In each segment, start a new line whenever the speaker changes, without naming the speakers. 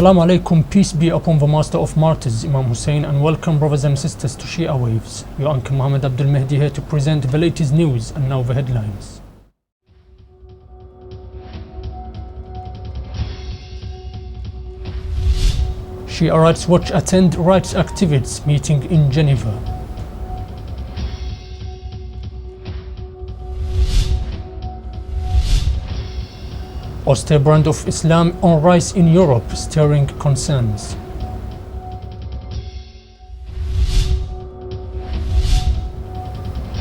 Assalamu alaikum, peace be upon the Master of Martyrs, Imam Hussein, and welcome brothers and sisters to Shia Waves. Your Uncle Muhammad Abdul Mahdi here to present the latest news, and now the headlines. Shia Rights Watch attend rights activists meeting in Geneva. Austere brand of Islam on rise in Europe, stirring concerns.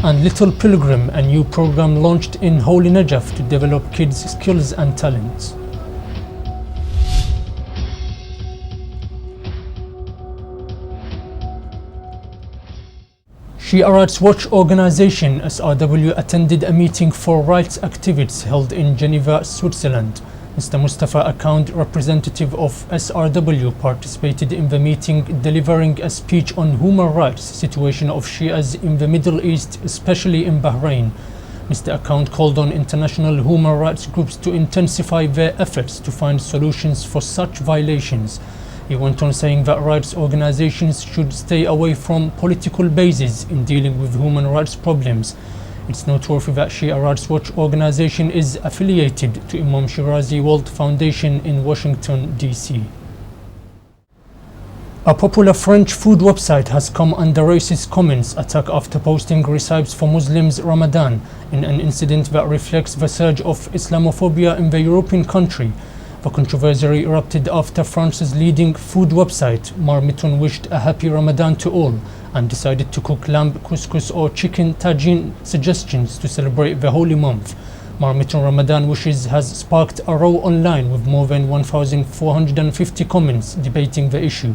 And Little Pilgrim, a new program launched in Holy Najaf to develop kids' skills and talents. Shia Rights Watch organization SRW attended a meeting for rights activists held in Geneva, Switzerland. Mr. Mustafa Account, representative of SRW, participated in the meeting, delivering a speech on human rights situation of Shias in the Middle East, especially in Bahrain. Mr. Account called on international human rights groups to intensify their efforts to find solutions for such violations. He went on saying that rights organizations should stay away from political bases in dealing with human rights problems. It's noteworthy that Shia Rights Watch organization is affiliated to Imam Shirazi World Foundation in Washington, D.C. A popular French food website has come under racist comments attack after posting recipes for Muslims' Ramadan in an incident that reflects the surge of Islamophobia in the European country. The controversy erupted after France's leading food website, Marmiton, wished a happy Ramadan to all and decided to cook lamb, couscous or chicken tagine suggestions to celebrate the holy month. Marmiton Ramadan wishes has sparked a row online with more than 1,450 comments debating the issue.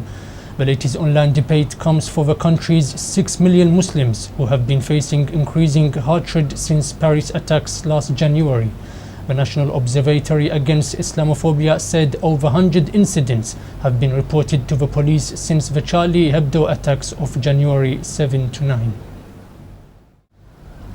The latest online debate comes for the country's 6 million Muslims who have been facing increasing hatred since Paris attacks last January. The National Observatory Against Islamophobia said over 100 incidents have been reported to the police since the Charlie Hebdo attacks of January 7 to 9.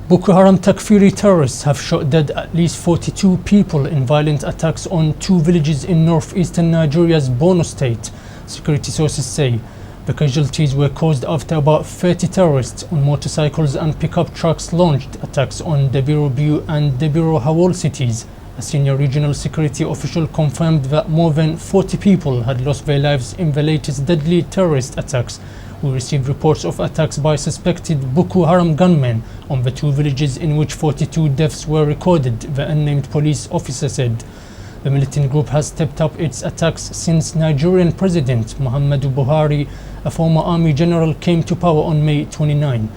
Boko Haram Takfiri terrorists have shot dead at least 42 people in violent attacks on 2 villages in northeastern Nigeria's Borno state, security sources say. The casualties were caused after about 30 terrorists on motorcycles and pickup trucks launched attacks on Debiro Bu and Debiro Hawol cities. A senior regional security official confirmed that more than 40 people had lost their lives in the latest deadly terrorist attacks. We received reports of attacks by suspected Boko Haram gunmen on the 2 villages in which 42 deaths were recorded, the unnamed police officer said. The militant group has stepped up its attacks since Nigerian President Muhammadu Buhari, a former army general, came to power on May 29.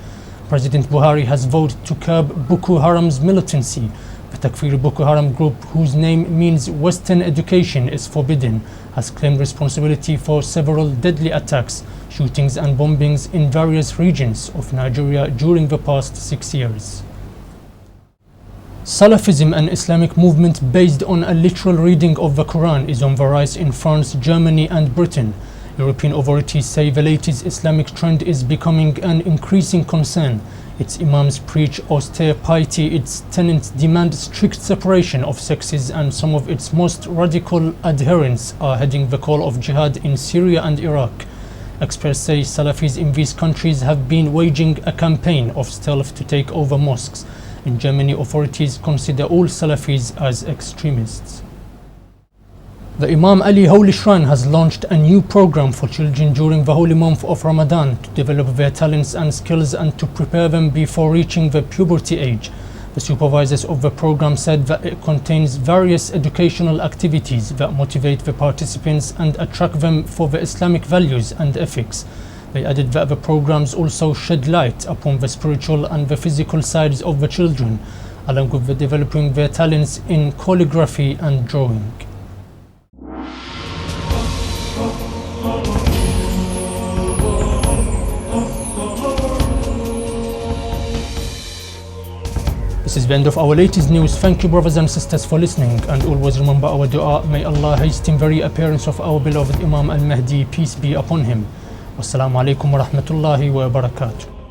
President Buhari has vowed to curb Boko Haram's militancy. The Takfiri Boko Haram group, whose name means Western education is forbidden, has claimed responsibility for several deadly attacks, shootings and bombings in various regions of Nigeria during the past 6 years. Salafism, an Islamic movement based on a literal reading of the Quran, is on the rise in France, Germany and Britain. European authorities say the latest Islamic trend is becoming an increasing concern. Its imams preach austere piety, its tenets demand strict separation of sexes, and some of its most radical adherents are heading the call of jihad in Syria and Iraq. Experts say Salafis in these countries have been waging a campaign of stealth to take over mosques. In Germany, authorities consider all Salafis as extremists. The Imam Ali Holy Shrine has launched a new program for children during the holy month of Ramadan to develop their talents and skills and to prepare them before reaching the puberty age. The supervisors of the program said that it contains various educational activities that motivate the participants and attract them for the Islamic values and ethics. They added that the programs also shed light upon the spiritual and the physical sides of the children, along with the developing their talents in calligraphy and drawing. This is the end of our latest news. Thank you brothers and sisters for listening, and always remember our dua. May Allah hasten very appearance of our beloved Imam al-Mahdi, peace be upon him. Wassalamu alaikum wa rahmatullahi wa barakatuh.